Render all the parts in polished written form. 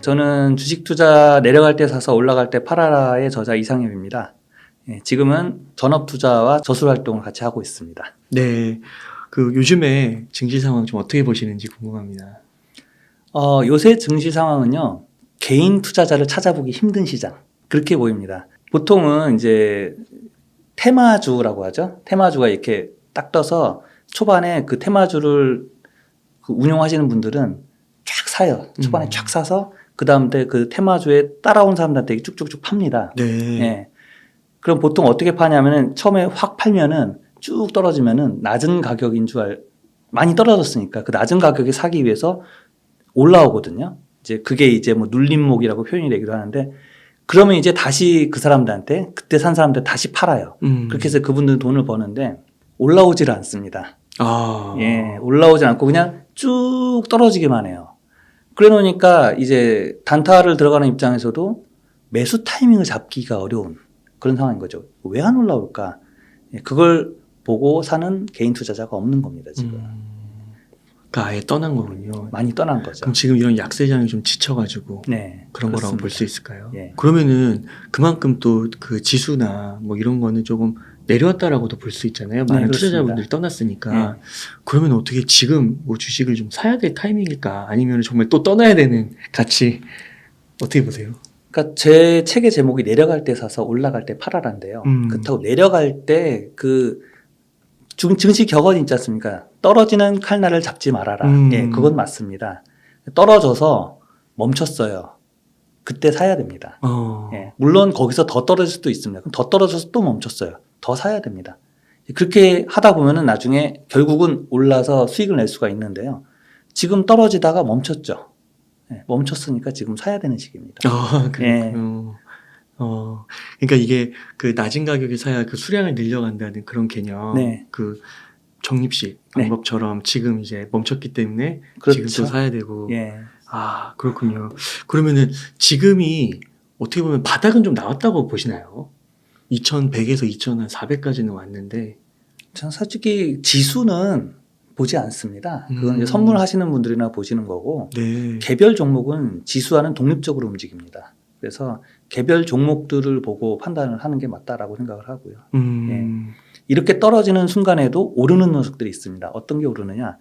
저는 주식 투자 내려갈 때 사서 올라갈 때 팔아라의 저자 이상엽입니다. 지금은 전업 투자와 저술 활동을 같이 하고 있습니다. 네, 그 요즘에 증시 상황 좀 어떻게 보시는지 궁금합니다. 요새 증시 상황은요, 개인 투자자를 찾아보기 힘든 시장. 그렇게 보입니다. 보통은 이제 테마주라고 하죠. 테마주가 이렇게 딱 떠서 초반에 그 테마주를 운용하시는 분들은 쫙 사요. 초반에 쫙 사서 그 다음에 그 테마주에 따라온 사람들한테 쭉쭉쭉 팝니다. 네. 예. 그럼 보통 어떻게 파냐면은 처음에 확 팔면은 쭉 떨어지면은 낮은 가격인 줄 많이 떨어졌으니까 그 낮은 가격에 사기 위해서 올라오거든요. 이제 그게 이제 뭐 눌림목이라고 표현이 되기도 하는데 그러면 이제 다시 그 사람들한테 그때 산 사람들 다시 팔아요. 그렇게 해서 그분들은 돈을 버는데 올라오지를 않습니다. 예, 올라오지 않고 그냥 쭉 떨어지기만 해요. 그래 놓으니까 이제 단타를 들어가는 입장에서도 매수 타이밍을 잡기가 어려운 그런 상황인 거죠. 왜 안 올라올까? 그걸 보고 사는 개인 투자자가 없는 겁니다, 지금. 그러니까 아예 떠난 거군요. 많이 떠난 거죠. 그럼 지금 이런 약세장이 좀 지쳐가지고 네, 그런 거라고 그렇습니다. 볼 수 있을까요? 예. 그러면은 그만큼 또 그 지수나 뭐 이런 거는 조금 내려왔다라고도 볼 수 있잖아요. 많은 그렇습니다. 투자자분들이 떠났으니까. 예. 그러면 어떻게 지금 뭐 주식을 좀 사야 될 타이밍일까? 아니면 정말 또 떠나야 되는 가치 어떻게 보세요? 그러니까 제 책의 제목이 내려갈 때 사서 올라갈 때 팔아라인데요. 그렇다고 내려갈 때 그 증시 격언이 있지 않습니까? 떨어지는 칼날을 잡지 말아라. 예, 그건 맞습니다. 떨어져서 멈췄어요. 그때 사야 됩니다. 예, 물론 거기서 더 떨어질 수도 있습니다. 그럼 더 떨어져서 또 멈췄어요. 더 사야 됩니다. 그렇게 하다 보면은 나중에 결국은 올라서 수익을 낼 수가 있는데요. 지금 떨어지다가 멈췄죠. 예, 멈췄으니까 지금 사야 되는 시기입니다. 그렇군요. 그러니까 이게 그 낮은 가격에 사야 그 수량을 늘려간다는 그런 개념. 네. 그 적립식 방법처럼 지금 이제 멈췄기 때문에 그렇죠. 지금 또 사야 되고. 예. 그렇군요. 그러면은 지금이 어떻게 보면 바닥은 좀 나왔다고 보시나요? 2100에서 2400까지는 왔는데. 전 솔직히 지수는 보지 않습니다. 그건 이제 선물하시는 분들이나 보시는 거고, 네. 개별 종목은 지수와는 독립적으로 움직입니다. 그래서 개별 종목들을 보고 판단을 하는 게 맞다라고 생각을 하고요. 예. 이렇게 떨어지는 순간에도 오르는 녀석들이 있습니다. 어떤 게 오르느냐?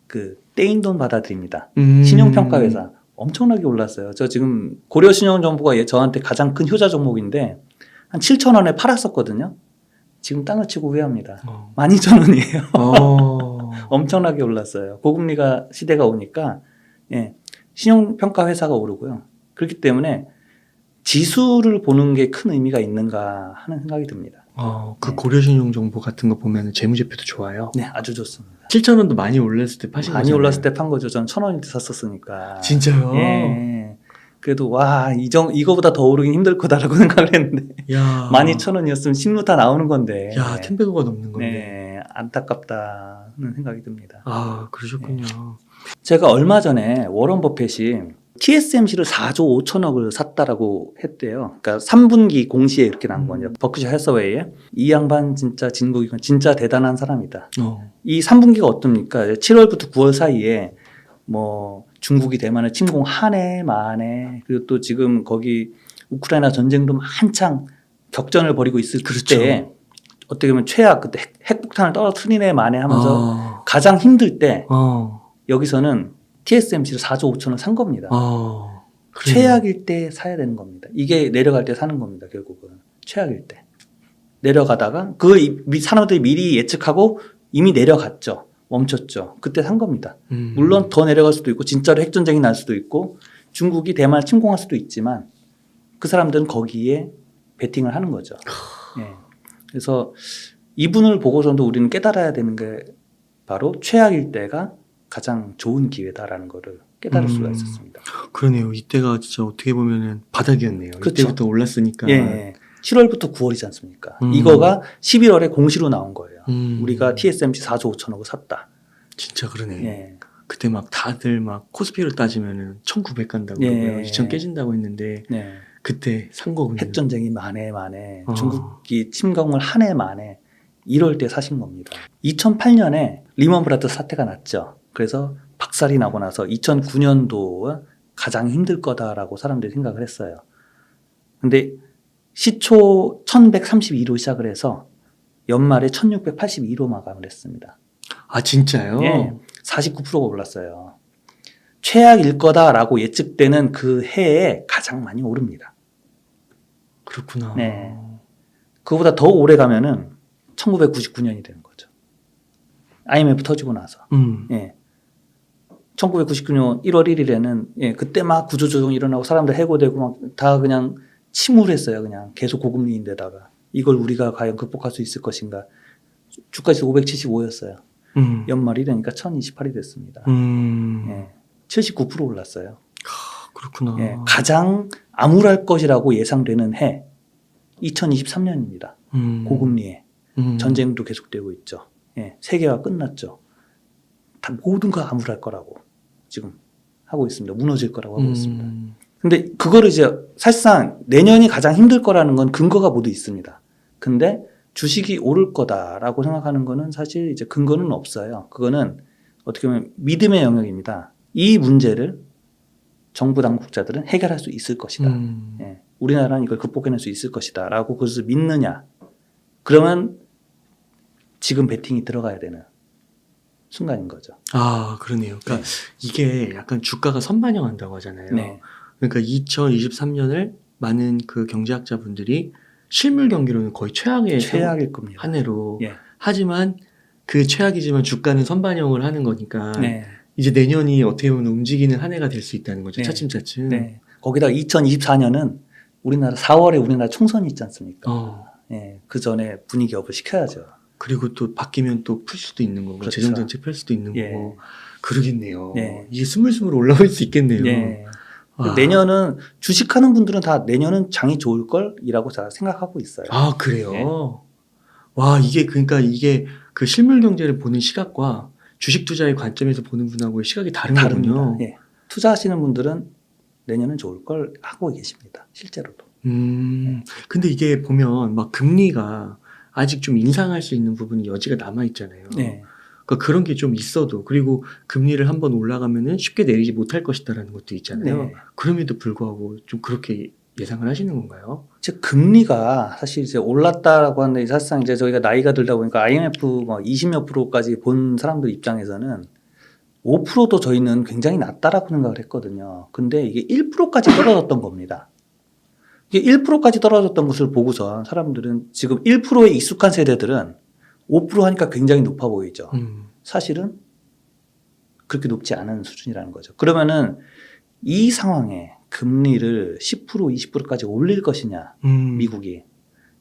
그 떼인 돈 받아들입니다. 신용평가회사 엄청나게 올랐어요. 저 지금 고려신용정보가 저한테 가장 큰 효자 종목인데 한 7,000원에 팔았었거든요. 지금 땅을 치고 후회합니다. 12,000원이에요. 엄청나게 올랐어요. 고금리가 시대가 오니까 예, 신용평가회사가 오르고요. 그렇기 때문에 지수를 보는 게 큰 의미가 있는가 하는 생각이 듭니다. 그 고려신용정보 같은 거 보면 재무제표도 좋아요. 네, 아주 좋습니다. 7,000원도 많이 올랐을 때 파신 거잖아요. 많이 올랐을 때 판 거죠. 전 1,000원일 때 샀었으니까. 진짜요? 예. 그래도 와, 이거보다 더 오르긴 힘들 거다라고 생각을 했는데. 야. 12,000원이었으면 신무 다 나오는 건데. 야, 1,100가 넘는 건데. 네, 안타깝다는 생각이 듭니다. 그러셨군요. 제가 얼마 전에 워런 버핏이 TSMC를 4조 5천억을 샀다라고 했대요. 그러니까 3분기 공시에 이렇게 나온 거죠. 버크셔 해서웨이에. 이 양반 진짜 진국이건 진짜 대단한 사람이다. 이 3분기가 어떻습니까? 7월부터 9월 사이에 뭐 중국이 대만을 침공 한 해 만에 그리고 또 지금 거기 우크라이나 전쟁도 한창 격전을 벌이고 있을 때 어떻게 보면 최악 그때 핵폭탄을 떨어뜨린 해 만에 하면서 가장 힘들 때 여기서는 TSMC를 4조 5천원 산 겁니다. 최악일 때 사야 되는 겁니다. 이게 내려갈 때 사는 겁니다. 결국은 최악일 때 내려가다가 그 사람들이 미리 예측하고 이미 내려갔죠. 멈췄죠. 그때 산 겁니다. 물론 더 내려갈 수도 있고 진짜로 핵전쟁이 날 수도 있고 중국이 대만을 침공할 수도 있지만 그 사람들은 거기에 베팅을 하는 거죠. 예. 그래서 이분을 보고서도 우리는 깨달아야 되는 게 바로 최악일 때가 가장 좋은 기회다라는 거를 깨달을 수가 있었습니다. 그러네요. 이때가 진짜 어떻게 보면은 바닥이었네요. 그렇죠. 이때부터 올랐으니까. 예. 7월부터 9월이지 않습니까? 이거가 11월에 공시로 나온 거예요. 우리가 TSMC 4조 5천억을 샀다. 진짜 그러네. 예. 그때 막 다들 막 코스피로 따지면은 1,900 간다고 예. 그러고요. 2,000 깨진다고 했는데 네. 그때 산 거군요. 핵전쟁이 만에 중국이 침공을 한 해 만에 이럴 때 사신 겁니다. 2008년에 리먼 브라더스 사태가 났죠. 그래서 박살이 나고 나서 2009년도 가장 힘들 거다라고 사람들이 생각을 했어요. 근데 시초 1132로 시작을 해서 연말에 1682로 마감을 했습니다. 아, 진짜요? 예, 49%가 올랐어요. 최악일 거다라고 예측되는 그 해에 가장 많이 오릅니다. 그렇구나. 네. 그거보다 더 오래 가면은 1999년이 되는 거죠. IMF 터지고 나서. 예. 1999년 1월 1일에는 예, 그때 막 구조조정이 일어나고 사람들 해고되고 막 다 그냥 침울했어요. 그냥 계속 고금리인데다가 이걸 우리가 과연 극복할 수 있을 것인가. 주가지수 575였어요. 연말이라니까 1028이 됐습니다. 예. 79% 올랐어요. 그렇구나. 예. 가장 암울할 것이라고 예상되는 해 2023년입니다. 고금리에 전쟁도 계속되고 있죠. 예. 세계화 끝났죠. 다 모든 거 암울할 거라고 지금 하고 있습니다. 무너질 거라고 하고 있습니다. 근데 그거를 이제 사실상 내년이 가장 힘들 거라는 건 근거가 모두 있습니다. 근데 주식이 오를 거다라고 생각하는 거는 사실 이제 근거는 없어요. 그거는 어떻게 보면 믿음의 영역입니다. 이 문제를 정부 당국자들은 해결할 수 있을 것이다. 예. 우리나라는 이걸 극복해낼 수 있을 것이다. 라고 그것을 믿느냐. 그러면 지금 베팅이 들어가야 되는 순간인 거죠. 아, 그러네요. 그러니까 이게 약간 주가가 선반영한다고 하잖아요. 네. 그러니까 2023년을 많은 그 경제학자분들이 실물 경기로는 거의 최악일 겁니다. 한 해로. 예. 하지만 그 최악이지만 주가는 선반영을 하는 거니까 네. 이제 내년이 어떻게 보면 움직이는 한 해가 될 수 있다는 거죠. 네. 차츰차츰. 네. 거기다가 2024년은 우리나라 4월에 우리나라 총선이 있지 않습니까? 예. 그 전에 분위기 업을 시켜야죠. 그리고 또 바뀌면 또 풀 수도 있는 거고, 그렇죠. 재정정책 펼 수도 있는 예. 거고. 그러겠네요. 네. 이게 스물스물 올라올 수 있겠네요. 예. 아. 내년은 주식하는 분들은 다 내년은 장이 좋을 걸이라고 다 생각하고 있어요. 아, 그래요? 네. 와, 이게 그 실물 경제를 보는 시각과 주식 투자의 관점에서 보는 분하고의 시각이 다른 다릅니다. 거군요. 예. 투자하시는 분들은 내년은 좋을 걸 하고 계십니다. 실제로도. 근데 이게 보면 막 금리가 아직 좀 인상할 수 있는 부분이 여지가 남아 있잖아요. 네. 그러니까 그런 게 좀 있어도, 그리고 금리를 한번 올라가면은 쉽게 내리지 못할 것이다라는 것도 있잖아요. 네. 그럼에도 불구하고 좀 그렇게 예상을 하시는 건가요? 즉 금리가 사실 이제 올랐다라고 하는데 사실상 이제 저희가 나이가 들다 보니까 IMF 뭐 20몇 프로까지 본 사람들 입장에서는 5%도 저희는 굉장히 낮다라고 생각을 했거든요. 근데 이게 1%까지 떨어졌던 겁니다. 이게 1%까지 떨어졌던 것을 보고서 사람들은 지금 1%에 익숙한 세대들은 5% 하니까 굉장히 높아 보이죠. 사실은 그렇게 높지 않은 수준이라는 거죠. 그러면은 이 상황에 금리를 10% 20%까지 올릴 것이냐, 미국이.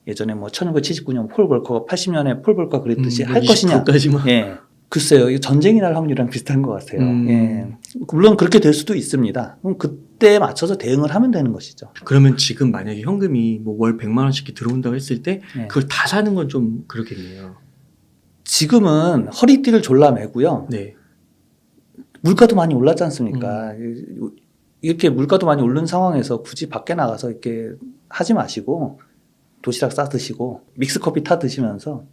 예전에 뭐 1979년 폴 볼커가 80년에 폴 볼커가 그랬듯이 할 것이냐. 20%까지만. 예. 글쎄요. 이게 전쟁이 날 확률이랑 비슷한 것 같아요. 예. 물론 그렇게 될 수도 있습니다. 그럼 그때 맞춰서 대응을 하면 되는 것이죠. 그러면 지금 만약에 현금이 뭐 월 100만 원씩 들어온다고 했을 때 예. 그걸 다 사는 건 좀 그렇겠네요. 지금은 허리띠를 졸라매고요. 네. 물가도 많이 올랐지 않습니까? 이렇게 물가도 많이 오른 상황에서 굳이 밖에 나가서 이렇게 하지 마시고 도시락 싸 드시고 믹스커피 타 드시면서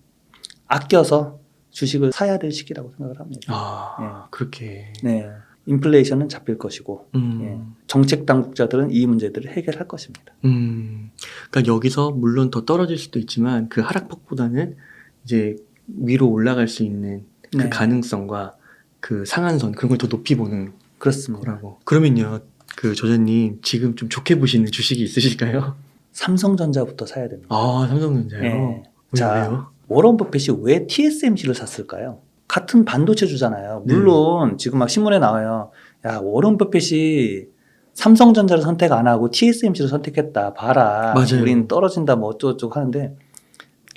아껴서 주식을 사야 될 시기라고 생각을 합니다. 아, 그렇게. 네. 인플레이션은 잡힐 것이고 예. 정책 당국자들은 이 문제들을 해결할 것입니다. 그러니까 여기서 물론 더 떨어질 수도 있지만 그 하락폭보다는 이제 위로 올라갈 수 있는 그 네. 가능성과 그 상한선 그런 걸 더 높이 보는 그렇습니다. 거라고. 그러면요, 그 저자님 지금 좀 좋게 보시는 주식이 있으실까요? 삼성전자부터 사야 됩니다. 아, 삼성전자요. 예. 자, 자, 워런 버핏이 왜 TSMC를 샀을까요? 같은 반도체주잖아요. 물론 지금 막 신문에 나와요. 야, 워런 버핏이 삼성전자를 선택 안 하고 TSMC를 선택했다. 봐라. 맞아요. 우린 떨어진다 뭐 어쩌고저쩌고 하는데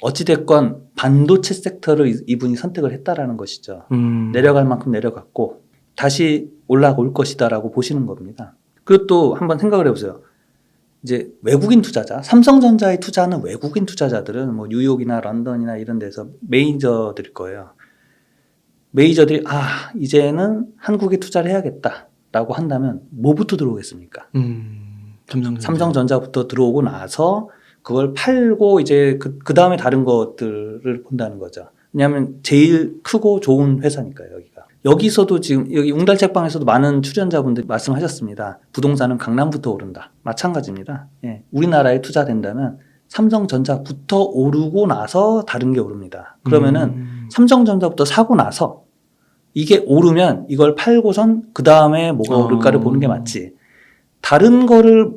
어찌됐건 반도체 섹터를 이분이 선택을 했다라는 것이죠. 내려갈 만큼 내려갔고 다시 올라올 것이다라고 보시는 겁니다. 그리고 또 한번 생각을 해보세요. 이제 외국인 투자자, 삼성전자에 투자하는 외국인 투자자들은 뭐 뉴욕이나 런던이나 이런 데서 메이저들일 거예요. 메이저들이 이제는 한국에 투자를 해야겠다라고 한다면 뭐부터 들어오겠습니까? 삼성전자부터 들어오고 나서 그걸 팔고 이제 그 다음에 다른 것들을 본다는 거죠. 왜냐하면 제일 크고 좋은 회사니까요, 여기가. 여기서도 지금 여기 웅달책방에서도 많은 출연자분들이 말씀하셨습니다. 부동산은 강남부터 오른다. 마찬가지입니다. 예, 우리나라에 투자된다면 삼성전자부터 오르고 나서 다른 게 오릅니다. 그러면은 삼성전자부터 사고 나서 이게 오르면 이걸 팔고선 그 다음에 뭐가 오를까를 보는 게 맞지. 다른 거를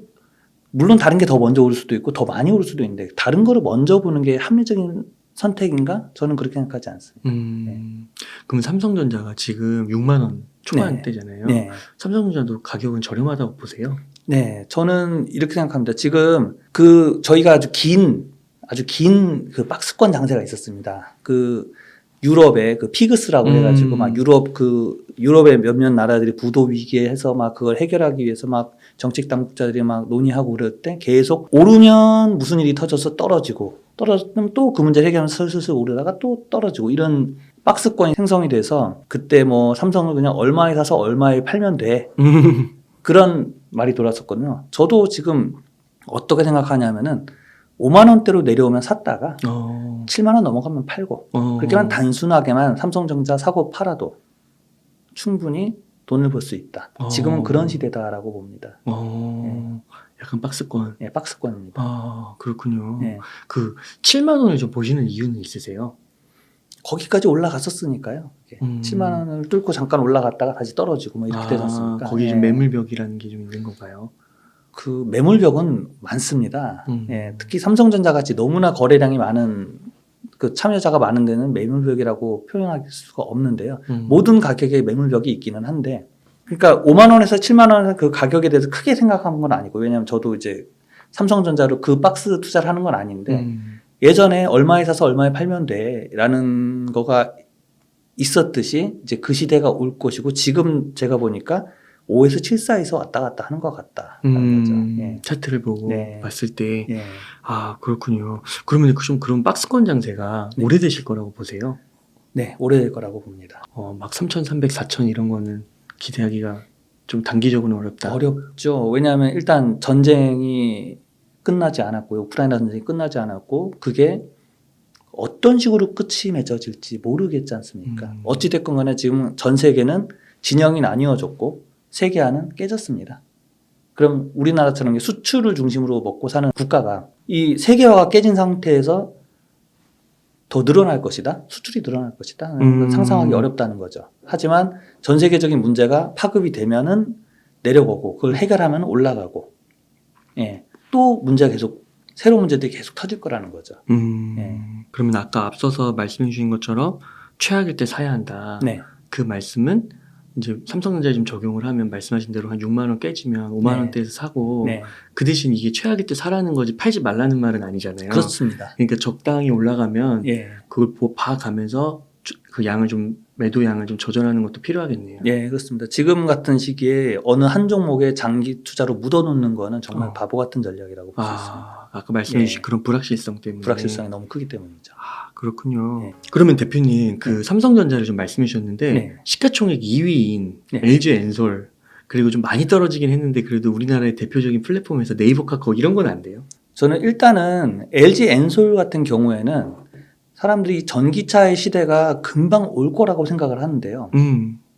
물론 다른 게 더 먼저 오를 수도 있고 더 많이 오를 수도 있는데 다른 거를 먼저 보는 게 합리적인 선택인가? 저는 그렇게 생각하지 않습니다. 그럼 삼성전자가 지금 6만 원 초반대잖아요. 네. 삼성전자도 가격은 저렴하다고 보세요? 네, 저는 이렇게 생각합니다. 지금 저희가 아주 긴 그 박스권 장세가 있었습니다. 유럽의 피그스라고 해가지고 막 유럽의 몇몇 나라들이 부도 위기에 해서 막 그걸 해결하기 위해서 막 정책 당국자들이 막 논의하고 그럴 때 계속 오르면 무슨 일이 터져서 떨어지면 또 그 문제를 해결하면서 슬슬 오르다가 또 떨어지고 이런 박스권이 생성이 돼서 그때 뭐 삼성을 그냥 얼마에 사서 얼마에 팔면 돼. 그런 말이 돌았었거든요. 저도 지금 어떻게 생각하냐면은 5만 원대로 내려오면 샀다가 7만 원 넘어가면 팔고 그렇게만 단순하게만 삼성전자 사고 팔아도 충분히 돈을 벌 수 있다. 지금은 그런 시대다라고 봅니다. 약간 박스권. 예, 박스권입니다. 아, 그렇군요. 예. 7만 원을 좀 보시는 이유는 있으세요? 거기까지 올라갔었으니까요. 7만 원을 뚫고 잠깐 올라갔다가 다시 떨어지고 뭐 이렇게 되지 않습니까? 거기 좀 매물벽이라는 게 좀 있는 건가요? 그 매물벽은 많습니다. 예, 특히 삼성전자 같이 너무나 거래량이 많은 그 참여자가 많은 데는 매물벽이라고 표현할 수가 없는데요. 모든 가격에 매물벽이 있기는 한데, 그러니까 5만 원에서 7만 원의 그 가격에 대해서 크게 생각한 건 아니고, 왜냐하면 저도 이제 삼성전자로 그 박스 투자를 하는 건 아닌데, 예전에 얼마에 사서 얼마에 팔면 돼라는 거가 있었듯이 이제 그 시대가 올 것이고, 지금 제가 보니까 5에서 7 사이에서 왔다 갔다 하는 것 같다라는 거죠. 예. 차트를 보고 네. 봤을 때. 예. 아, 그렇군요. 그러면 좀 그런 박스권 장세가 네. 오래되실 거라고 보세요? 네, 오래될 거라고 봅니다. 막 3,300, 4,000 이런 거는 기대하기가 좀 단기적으로는 어렵다. 어렵죠. 왜냐하면 일단 전쟁이 끝나지 않았고요. 우크라이나 전쟁이 끝나지 않았고 그게 어떤 식으로 끝이 맺어질지 모르겠지 않습니까? 어찌됐건 간에 지금 전 세계는 진영이 나뉘어졌고 세계화는 깨졌습니다. 그럼 우리나라처럼 수출을 중심으로 먹고 사는 국가가 이 세계화가 깨진 상태에서 더 늘어날 것이다? 수출이 늘어날 것이다? 상상하기 어렵다는 거죠. 하지만 전 세계적인 문제가 파급이 되면은 내려오고 그걸 해결하면 올라가고 예. 또 문제가 계속 새로운 문제들이 계속 터질 거라는 거죠. 예. 그러면 아까 앞서서 말씀해 주신 것처럼 최악일 때 사야 한다. 네. 그 말씀은 이제 삼성전자에 좀 적용을 하면 말씀하신 대로 한 6만 원 깨지면 5만 네. 원대에서 사고 네. 그 대신 이게 최악일 때 사라는 거지 팔지 말라는 말은 아니잖아요. 그렇습니다. 그러니까 적당히 올라가면 예. 그걸 봐가면서 그 양을 좀 매도 양을 좀 조절하는 것도 필요하겠네요. 예, 그렇습니다. 지금 같은 시기에 어느 한 종목에 장기 투자로 묻어놓는 거는 정말 바보 같은 전략이라고 볼 수 있습니다. 아까 말씀해 주신 예. 그런 불확실성 때문에. 불확실성이 너무 크기 때문이죠. 그렇군요. 네. 그러면 대표님 삼성전자를 좀 말씀해 주셨는데 네. 시가총액 2위인 네. LG엔솔 그리고 좀 많이 떨어지긴 했는데 그래도 우리나라의 대표적인 플랫폼에서 네이버 카카오 이런 건 안 돼요? 저는 일단은 LG 엔솔 같은 경우에는 사람들이 전기차의 시대가 금방 올 거라고 생각을 하는데요.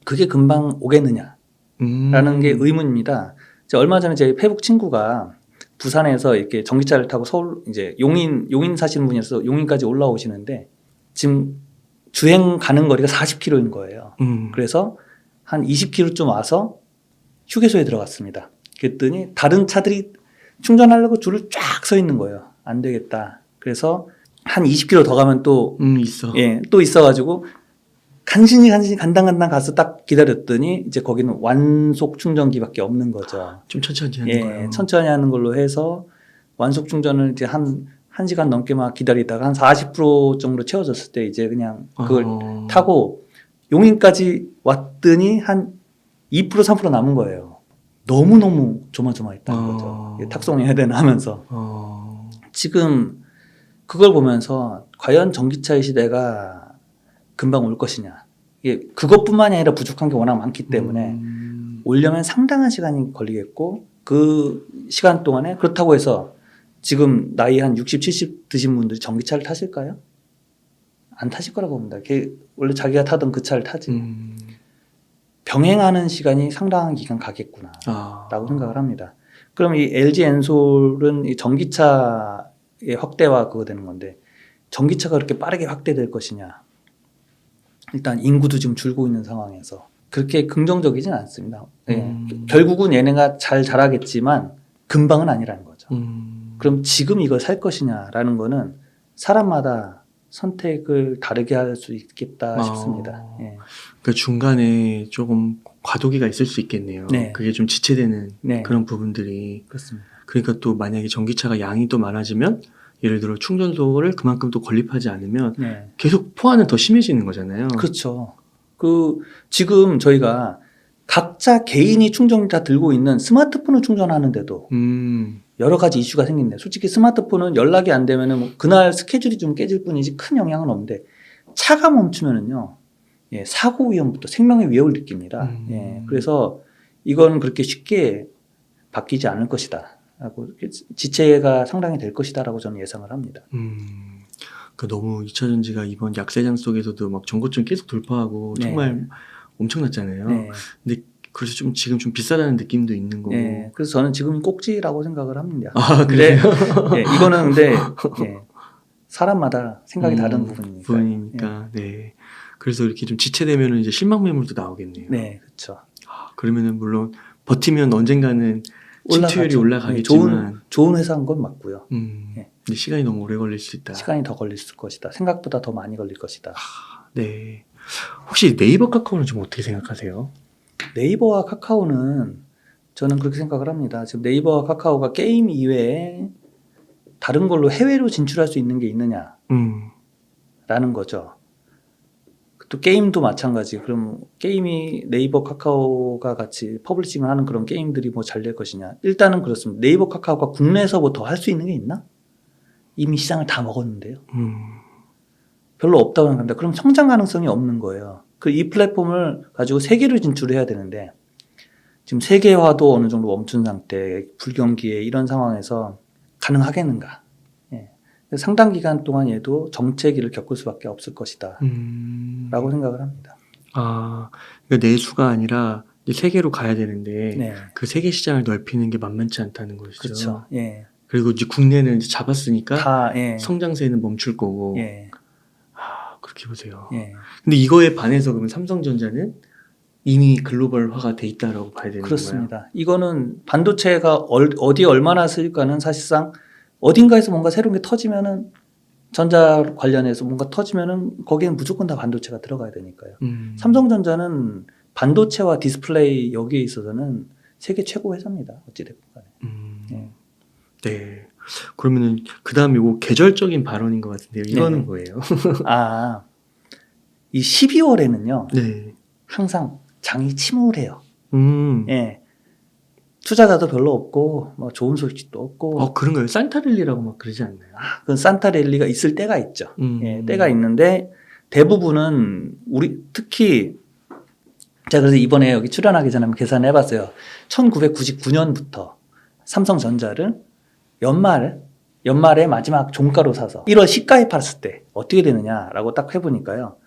그게 금방 오겠느냐라는 게 의문입니다. 얼마 전에 제 페북 친구가 부산에서 이렇게 전기차를 타고 서울 이제 용인 사시는 분이어서 용인까지 올라오시는데 지금 주행 가는 거리가 40km인 거예요. 그래서 한 20km쯤 와서 휴게소에 들어갔습니다. 그랬더니 다른 차들이 충전하려고 줄을 쫙 서 있는 거예요. 안 되겠다. 그래서 한 20km 더 가면 또 있어. 예, 또 있어가지고 간신히 간당 가서 딱 기다렸더니 이제 거기는 완속 충전기밖에 없는 거죠. 좀 천천히 하는 거예요. 천천히 하는 걸로 해서 완속 충전을 이제 한 1시간 넘게 막 기다리다가 한 40% 정도 채워졌을 때 이제 그냥 그걸 타고 용인까지 왔더니 한 2% 3% 남은 거예요. 너무너무 조마조마했다는 거죠. 탁송해야 되나 하면서. 지금 그걸 보면서 과연 전기차의 시대가 금방 올 것이냐. 이게 그것뿐만이 아니라 부족한 게 워낙 많기 때문에 오려면 상당한 시간이 걸리겠고 그 시간 동안에 그렇다고 해서 지금 나이 한 60, 70 드신 분들이 전기차를 타실까요? 안 타실 거라고 봅니다. 원래 자기가 타던 그 차를 타지. 병행하는 시간이 상당한 기간 가겠구나 라고 생각을 합니다. 그럼 이 LG 엔솔은 이 전기차의 확대와 그거 되는 건데 전기차가 그렇게 빠르게 확대될 것이냐. 일단 인구도 지금 줄고 있는 상황에서 그렇게 긍정적이진 않습니다. 네. 결국은 얘네가 잘 자라겠지만 금방은 아니라는 거죠. 그럼 지금 이걸 살 것이냐라는 거는 사람마다 선택을 다르게 할 수 있겠다 싶습니다. 예. 그 중간에 조금 과도기가 있을 수 있겠네요. 네. 그게 좀 지체되는 네. 그런 부분들이. 그렇습니다. 그러니까 또 만약에 전기차가 양이 또 많아지면 예를 들어 충전소를 그만큼 또 건립하지 않으면 네. 계속 포화는 더 심해지는 거잖아요. 그렇죠. 지금 저희가 각자 개인이 충전기 다 들고 있는 스마트폰을 충전하는데도 여러 가지 이슈가 생긴대요. 솔직히 스마트폰은 연락이 안 되면은 뭐 그날 스케줄이 좀 깨질 뿐이지 큰 영향은 없는데 차가 멈추면은요, 예, 사고 위험부터 생명의 위협을 느낍니다. 예, 그래서 이거는 그렇게 쉽게 바뀌지 않을 것이다. 라고 지체가 상당히 될 것이다라고 저는 예상을 합니다. 그러니까 너무 2차 전지가 이번 약세장 속에서도 막 전고점 계속 돌파하고 네. 정말 엄청났잖아요. 네. 근데 그래서 좀 지금 좀 비싸다는 느낌도 있는 거고. 예, 그래서 저는 지금 꼭지라고 생각을 합니다. 아, 근데 그래요? 예, 이거는 근데 예, 사람마다 생각이 다른 부분이니까. 네. 그래서 이렇게 좀 지체되면은 이제 실망 매물도 나오겠네요. 네, 그렇죠. 그러면은 물론 버티면 언젠가는 지투율이 올라가겠지만 좋은 회사인 건 맞고요. 근데 시간이 너무 오래 걸릴 수 있다. 시간이 더 걸릴 것이다. 생각보다 더 많이 걸릴 것이다. 네. 혹시 네이버 카카오는 좀 어떻게 생각하세요? 네이버와 카카오는 저는 그렇게 생각을 합니다. 지금 네이버와 카카오가 게임 이외에 다른 걸로 해외로 진출할 수 있는 게 있느냐라는 거죠. 또 게임도 마찬가지. 그럼 게임이 네이버 카카오가 같이 퍼블리싱을 하는 그런 게임들이 뭐 잘 될 것이냐. 일단은 그렇습니다. 네이버 카카오가 국내에서 뭐 더 할 수 있는 게 있나? 이미 시장을 다 먹었는데요. 별로 없다고 생각합니다. 그럼 성장 가능성이 없는 거예요. 이 플랫폼을 가지고 세계로 진출해야 되는데 지금 세계화도 어느 정도 멈춘 상태, 불경기에 이런 상황에서 가능하겠는가? 예. 상당 기간 동안 얘도 정체기를 겪을 수밖에 없을 것이다 라고 생각을 합니다. 그러니까 내수가 아니라 이제 세계로 가야 되는데 네. 그 세계 시장을 넓히는 게 만만치 않다는 것이죠. 그렇죠. 예. 그리고 이제 국내는 이제 잡았으니까 다, 예. 성장세는 멈출 거고. 예. 그렇게 보세요. 예. 근데 이거에 반해서 그러면 삼성전자는 이미 글로벌화가 돼 있다라고 봐야 되는 그렇습니다. 건가요? 이거는 반도체가 어디에 얼마나 쓰일까는 사실상 어딘가에서 뭔가 새로운 게 터지면은 전자 관련해서 뭔가 터지면은 거기는 무조건 다 반도체가 들어가야 되니까요. 삼성전자는 반도체와 디스플레이 여기에 있어서는 세계 최고 회사입니다. 어찌됐건 간에. 예. 네. 그러면은 그다음 요거 계절적인 발언인 것 같은데요. 이거는 네. 뭐예요? 이 12월에는요. 네. 항상 장이 침울해요. 예. 투자자도 별로 없고 뭐 좋은 소식도 없고. 그런가요? 산타랠리라고 막 그러지 않나요? 그건 산타랠리가 있을 때가 있죠. 예, 때가 있는데 대부분은 특히 제가 그래서 이번에 여기 출연하기 전에 한번 계산해 봤어요. 1999년부터 삼성전자를 연말에 마지막 종가로 사서 1월 시가에 팔았을 때 어떻게 되느냐라고 딱 해보니까요.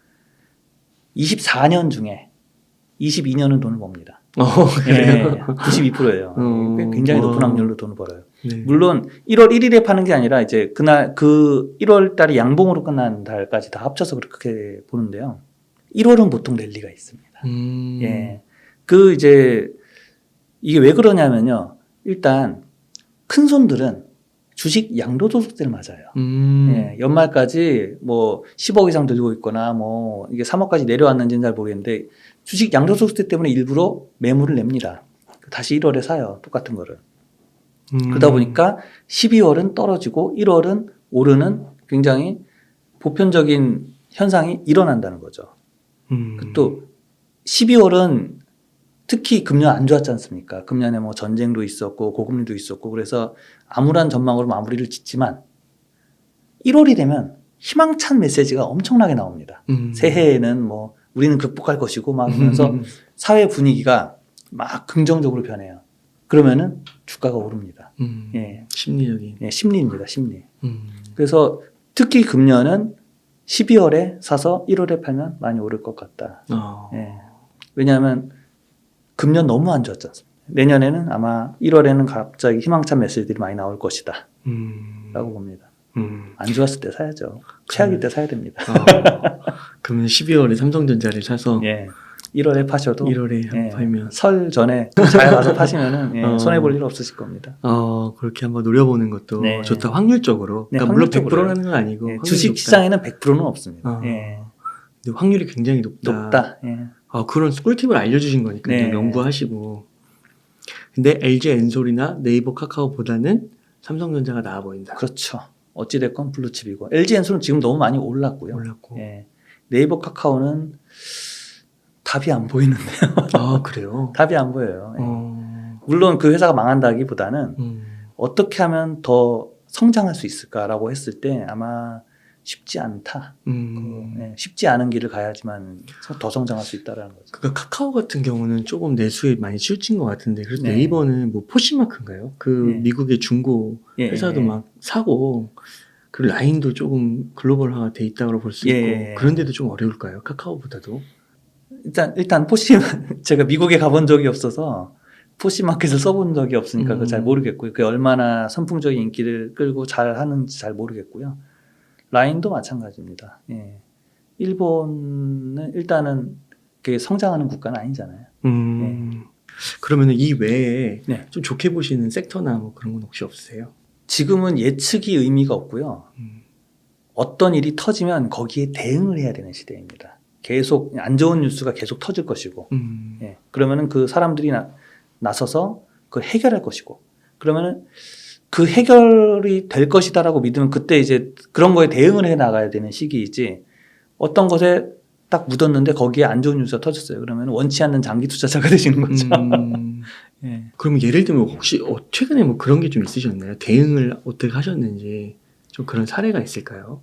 24년 중에 22년은 돈을 법니다. 그래요? 네, 92%예요. 굉장히 높은 확률로 돈을 벌어요. 네. 물론 1월 1일에 파는 게 아니라 이제 그날 1월 달이 양봉으로 끝난 달까지 다 합쳐서 그렇게 보는데요. 1월은 보통 랠리가 있습니다. 예. 이게 왜 그러냐면요. 일단 큰 손들은 주식 양도소득세를 맞아요. 예, 연말까지 뭐 10억 이상 들고 있거나 뭐 이게 3억까지 내려왔는지는 잘 모르겠는데 주식 양도소득세 때문에 일부러 매물을 냅니다. 다시 1월에 사요. 똑같은 거를. 그러다 보니까 12월은 떨어지고 1월은 오르는 굉장히 보편적인 현상이 일어난다는 거죠. 또 12월은 특히 금년 안 좋았지 않습니까? 금년에 뭐 전쟁도 있었고 고금리도 있었고 그래서 암울한 전망으로 마무리를 짓지만 1월이 되면 희망찬 메시지가 엄청나게 나옵니다. 새해에는 뭐 우리는 극복할 것이고 막 하면서 사회 분위기가 막 긍정적으로 변해요. 그러면은 주가가 오릅니다. 예. 심리적인. 예, 심리입니다. 심리. 그래서 특히 금년은 12월에 사서 1월에 팔면 많이 오를 것 같다. 예. 왜냐하면 금년 너무 안 좋았지 않습니까? 내년에는 아마 1월에는 갑자기 희망찬 메시지들이 많이 나올 것이다 라고 봅니다. 안 좋았을 때 사야죠. 최악일 때 사야 됩니다. 그러면 12월에 삼성전자를 사서 예. 1월에 파셔도 1월에 예, 팔면 설 전에 잘 가서 파시면은 예, 손해볼 일 없으실 겁니다. 그렇게 한번 노려보는 것도 네. 좋다. 확률적으로. 네, 그러니까 물론 확률적으로요. 100%라는 건 아니고 예, 확률이 주식 높다. 시장에는 100%는 없습니다. 어. 예. 근데 확률이 굉장히 높다. 높다. 예. 그런 꿀팁을 알려주신 거니까 네. 연구하시고. 근데 LG 엔솔이나 네이버 카카오보다는 삼성전자가 나아 보인다. 그렇죠. 어찌됐건 블루칩이고 LG 엔솔은 지금 너무 많이 올랐고요. 몰랐고. 예. 네이버 카카오는 답이 안 보이는데요. 그래요? 답이 안 보여요. 예. 물론 그 회사가 망한다기보다는 어떻게 하면 더 성장할 수 있을까라고 했을 때 아마 쉽지 않다. 예, 쉽지 않은 길을 가야지만 더 성장할 수 있다라는 거죠. 그러니까 카카오 같은 경우는 조금 내수에 많이 치우친 것 같은데 그래서 네. 네이버는 뭐 포시마크인가요? 그 네. 미국의 중고 예, 회사도 예. 막 사고 그리고 라인도 조금 글로벌화가 돼 있다고 볼 수 있고 예. 그런데도 좀 어려울까요? 카카오보다도? 일단 제가 미국에 가본 적이 없어서 포시마켓을 써본 적이 없으니까 그거 잘 모르겠고요. 그게 얼마나 선풍적인 인기를 끌고 잘 하는지 잘 모르겠고요. 라인도 마찬가지입니다. 예. 일본은 일단은 그게 성장하는 국가는 아니잖아요. 그러면 이 외에 네. 좀 좋게 보시는 섹터나 뭐 그런 건 혹시 없으세요? 지금은 예측이 의미가 없고요. 어떤 일이 터지면 거기에 대응을 해야 되는 시대입니다. 계속 안 좋은 뉴스가 계속 터질 것이고, 예. 그러면은 그 사람들이 나서서 그걸 해결할 것이고, 그러면은 그 해결이 될 것이다라고 믿으면 그때 이제 그런 거에 대응을 해 나가야 되는 시기이지, 어떤 것에 딱 묻었는데 거기에 안 좋은 뉴스가 터졌어요. 그러면 원치 않는 장기 투자자가 되시는 거죠. 예. 그러면 예를 들면 혹시 최근에 뭐 그런 게 좀 있으셨나요? 대응을 어떻게 하셨는지 좀 그런 사례가 있을까요?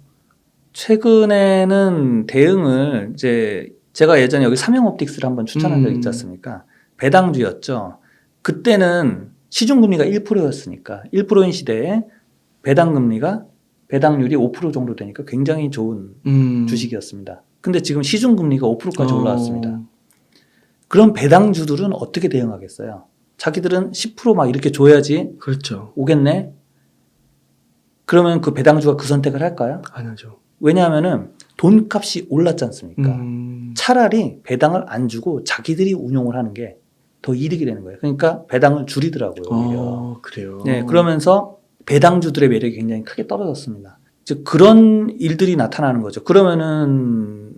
최근에는 대응을 이제 제가 예전에 여기 삼형옵틱스를 한번 추천한 적이 있지 않습니까? 배당주였죠. 그때는 시중금리가 1%였으니까 1%인 시대에 배당률이 5% 정도 되니까 굉장히 좋은 주식이었습니다. 근데 지금 시중금리가 5%까지 올라왔습니다. 그럼 배당주들은 어떻게 대응하겠어요? 자기들은 10% 이렇게 줘야지 그렇죠. 오겠네? 그러면 그 배당주가 그 선택을 할까요? 안 하죠. 왜냐하면은 돈값이 올랐지 않습니까? 차라리 배당을 안 주고 자기들이 운용을 하는 게 더 이득이 되는 거예요. 그러니까 배당을 줄이더라고요. 오히려. 그래요. 네, 그러면서 배당주들의 매력이 굉장히 크게 떨어졌습니다. 즉 그런 일들이 나타나는 거죠. 그러면은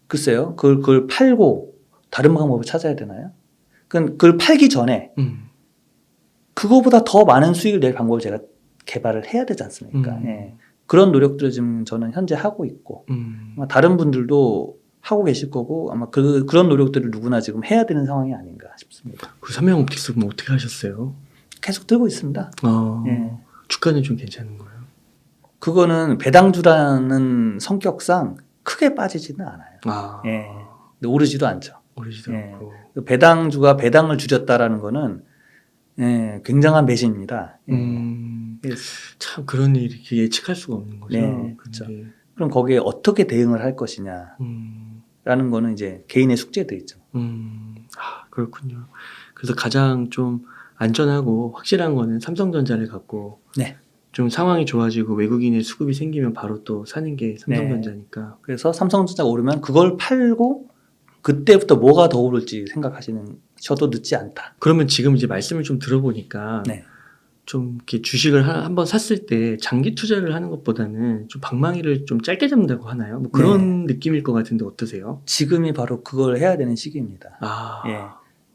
글쎄요, 그걸 팔고 다른 방법을 찾아야 되나요? 그걸 팔기 전에 그거보다 더 많은 수익을 낼 방법을 제가 개발을 해야 되지 않습니까? 예. 그런 노력들을 지금 저는 현재 하고 있고 아마 다른 분들도 하고 계실 거고 아마 그런 노력들을 누구나 지금 해야 되는 상황이 아닌가 싶습니다. 그 삼형옵틱스 그럼 어떻게 하셨어요? 계속 들고 있습니다. 예. 주가는 좀 괜찮은 거예요? 그거는 배당주라는 성격상 크게 빠지지는 않아요. 예. 근데 오르지도 않죠. 오르지도 예. 않고. 배당주가 배당을 줄였다라는 거는 예, 굉장한 배신입니다. 예. 참 그런 일이 이렇게 예측할 수가 없는 거죠. 네, 그렇죠. 그럼 거기에 어떻게 대응을 할 것이냐라는 거는 이제 개인의 숙제도 있죠. 그렇군요. 그래서 가장 좀 안전하고 확실한 거는 삼성전자를 갖고 네. 좀 상황이 좋아지고 외국인의 수급이 생기면 바로 또 사는 게 삼성전자니까. 그래서 삼성전자가 오르면 그걸 팔고 그때부터 뭐가 더 오를지 생각하셔도 늦지 않다. 그러면 지금 이제 말씀을 좀 들어보니까 네. 좀 이렇게 주식을 한번 샀을 때 장기 투자를 하는 것보다는 좀 방망이를 좀 짧게 잡는다고 하나요? 뭐 그런 느낌일 것 같은데 어떠세요? 지금이 바로 그걸 해야 되는 시기입니다. 아. 예.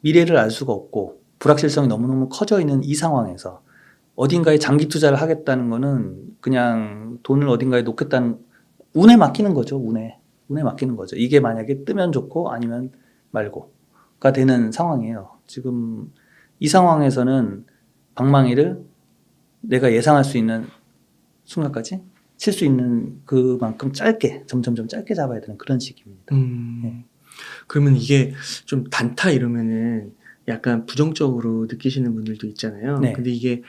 미래를 알 수가 없고 불확실성이 너무너무 커져 있는 이 상황에서 어딘가에 장기 투자를 하겠다는 거는 그냥 돈을 어딘가에 놓겠다는 운에 맡기는 거죠. 운에 맡기는 거죠. 이게 만약에 뜨면 좋고 아니면 말고가 되는 상황이에요. 지금 이 상황에서는 방망이를 내가 예상할 수 있는 순간까지 칠 수 있는 그만큼 짧게 점점점 짧게 잡아야 되는 그런 시기입니다. 네. 그러면 이게 좀 단타 이러면은 약간 부정적으로 느끼시는 분들도 있잖아요. 네. 근데 이게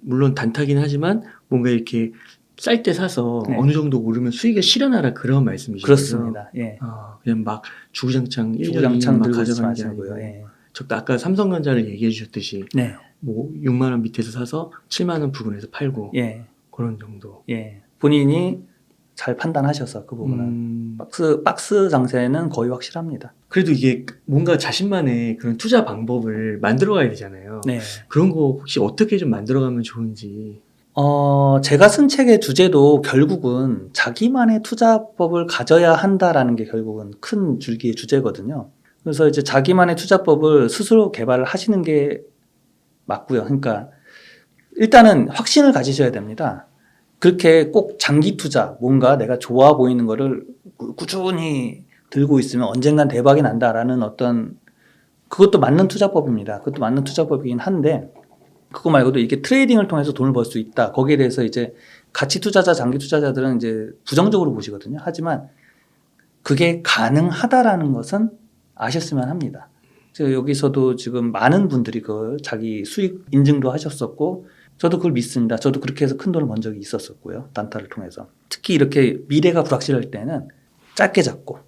물론 단타긴 하지만 뭔가 이렇게 쌀 때 사서 네. 어느 정도 오르면 수익을 실현하라 그런 말씀이시죠? 그렇습니다. 예. 그냥 막 주구장창 1년 주구장창 2년 막 들고 있지 가져가는 게 마시고요. 아니고 예. 적다 아까 삼성전자를 얘기해 주셨듯이 네. 뭐 6만 원 밑에서 사서 7만 원 부근에서 팔고 예. 그런 정도. 예. 본인이 잘 판단하셔서 그 부분은 박스 장세는 거의 확실합니다. 그래도 이게 뭔가 자신만의 그런 투자 방법을 만들어가야 되잖아요. 네. 그런 거 혹시 어떻게 좀 만들어가면 좋은지. 제가 쓴 책의 주제도 결국은 자기만의 투자법을 가져야 한다라는 게 결국은 큰 줄기의 주제거든요. 그래서 이제 자기만의 투자법을 스스로 개발을 하시는 게 맞고요. 그러니까 일단은 확신을 가지셔야 됩니다. 그렇게 꼭 장기 투자, 뭔가 내가 좋아 보이는 거를 꾸준히 들고 있으면 언젠간 대박이 난다라는 어떤, 그것도 맞는 투자법입니다. 그것도 맞는 투자법이긴 한데, 그거 말고도 이게 트레이딩을 통해서 돈을 벌 수 있다. 거기에 대해서 이제 가치 투자자, 장기 투자자들은 이제 부정적으로 보시거든요. 하지만 그게 가능하다라는 것은 아셨으면 합니다. 그래서 여기서도 지금 많은 분들이 그 자기 수익 인증도 하셨었고, 저도 그걸 믿습니다. 저도 그렇게 해서 큰 돈을 번 적이 있었었고요. 단타를 통해서. 특히 이렇게 미래가 불확실할 때는 짧게 잡고,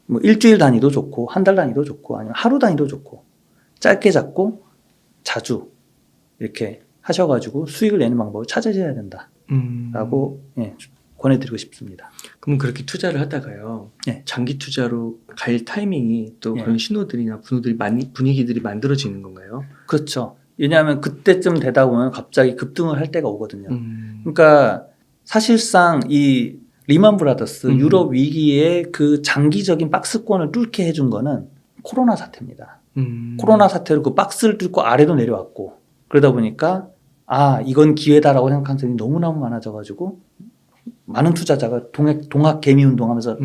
뭐 일주일 단위도 좋고, 한 달 단위도 좋고, 아니면 하루 단위도 좋고, 짧게 잡고 자주 이렇게 하셔가지고 수익을 내는 방법을 찾으셔야 된다라고 권해드리고 싶습니다. 그럼 그렇게 투자를 하다가요. 네. 장기 투자로 갈 타이밍이 또 네. 그런 신호들이나 분위기들이 만들어지는 건가요? 그렇죠. 왜냐하면 그때쯤 되다 보면 갑자기 급등을 할 때가 오거든요. 음. 그러니까 사실상 이 리만 브라더스 유럽 위기의 그 장기적인 박스권을 뚫게 해준 거는 코로나 사태입니다. 코로나 사태로 그 박스를 뚫고 아래로 내려왔고, 그러다 보니까 이건 기회다라고 생각하는 사람이 너무너무 많아져가지고 많은 투자자가 동학 개미 운동하면서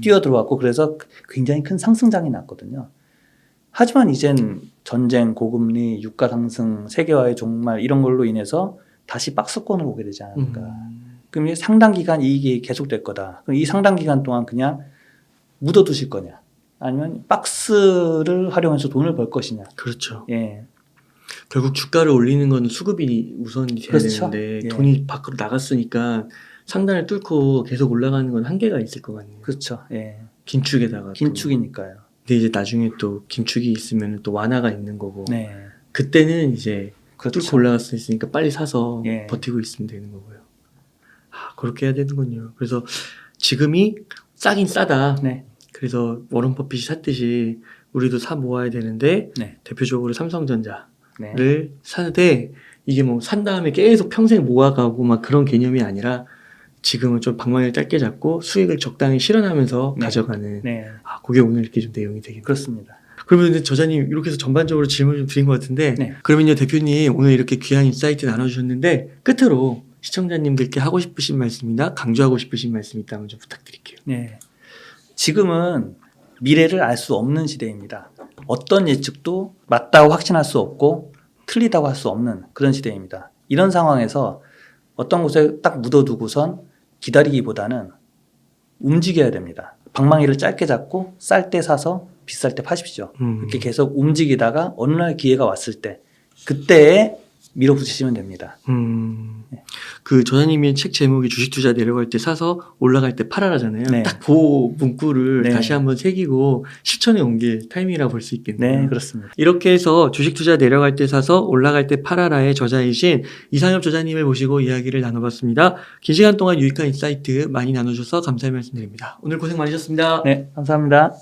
뛰어들어왔고, 그래서 굉장히 큰 상승장이 났거든요. 하지만 이젠 전쟁, 고금리, 유가 상승, 세계화의 종말 이런 걸로 인해서 다시 박스권으로 오게 되지 않을까. 그럼 이제 상당 기간 이익이 계속될 거다. 그럼 이 상당 기간 동안 그냥 묻어두실 거냐, 아니면 박스를 활용해서 돈을 벌 것이냐. 그렇죠. 예. 결국 주가를 올리는 건 수급이 우선이 돼야 그렇죠. 되는데 예. 돈이 밖으로 나갔으니까 상단을 뚫고 계속 올라가는 건 한계가 있을 것 같네요. 그렇죠. 예. 긴축에다가 또. 긴축이니까요. 근데 이제 나중에 또 긴축이 있으면 또 완화가 있는 거고 네. 그때는 이제 그렇죠. 뚫고 올라갈 수 있으니까 빨리 사서 예. 버티고 있으면 되는 거고요. 그렇게 해야 되는군요. 그래서 지금이 싸긴 싸다. 네. 그래서 워런 버핏이 샀듯이 우리도 사 모아야 되는데 네. 대표적으로 삼성전자를 네. 사는데 이게 뭐 산 다음에 계속 평생 모아가고 막 그런 개념이 아니라 지금은 좀 방망이를 짧게 잡고 수익을 적당히 실현하면서 네. 가져가는. 네. 그게 오늘 이렇게 좀 내용이 되겠네요. 그렇습니다. 그러면 저자님 이렇게 해서 전반적으로 질문을 좀 드린 것 같은데 네. 그러면요 대표님 오늘 이렇게 귀한 인사이트 나눠주셨는데 끝으로 시청자님들께 하고 싶으신 말씀이나 강조하고 싶으신 말씀이 있다면 좀 부탁드릴게요. 네. 지금은 미래를 알 수 없는 시대입니다. 어떤 예측도 맞다고 확신할 수 없고 틀리다고 할 수 없는 그런 시대입니다. 이런 상황에서 어떤 곳에 딱 묻어두고선 기다리기보다는 움직여야 됩니다. 방망이를 짧게 잡고 쌀 때 사서 비쌀 때 파십시오. 이렇게 계속 움직이다가 어느 날 기회가 왔을 때 그때에 밀어붙이시면 됩니다. 그 저자님의 책 제목이 주식 투자 내려갈 때 사서 올라갈 때 팔아라잖아요. 네. 딱 그 문구를 네. 다시 한번 새기고 실천에 옮길 타이밍이라고 볼 수 있겠네요. 네, 그렇습니다. 이렇게 해서 주식 투자 내려갈 때 사서 올라갈 때 팔아라의 저자이신 이상엽 저자님을 모시고 이야기를 나눠봤습니다. 긴 시간 동안 유익한 인사이트 많이 나눠주셔서 감사의 말씀드립니다. 오늘 고생 많으셨습니다. 네, 감사합니다.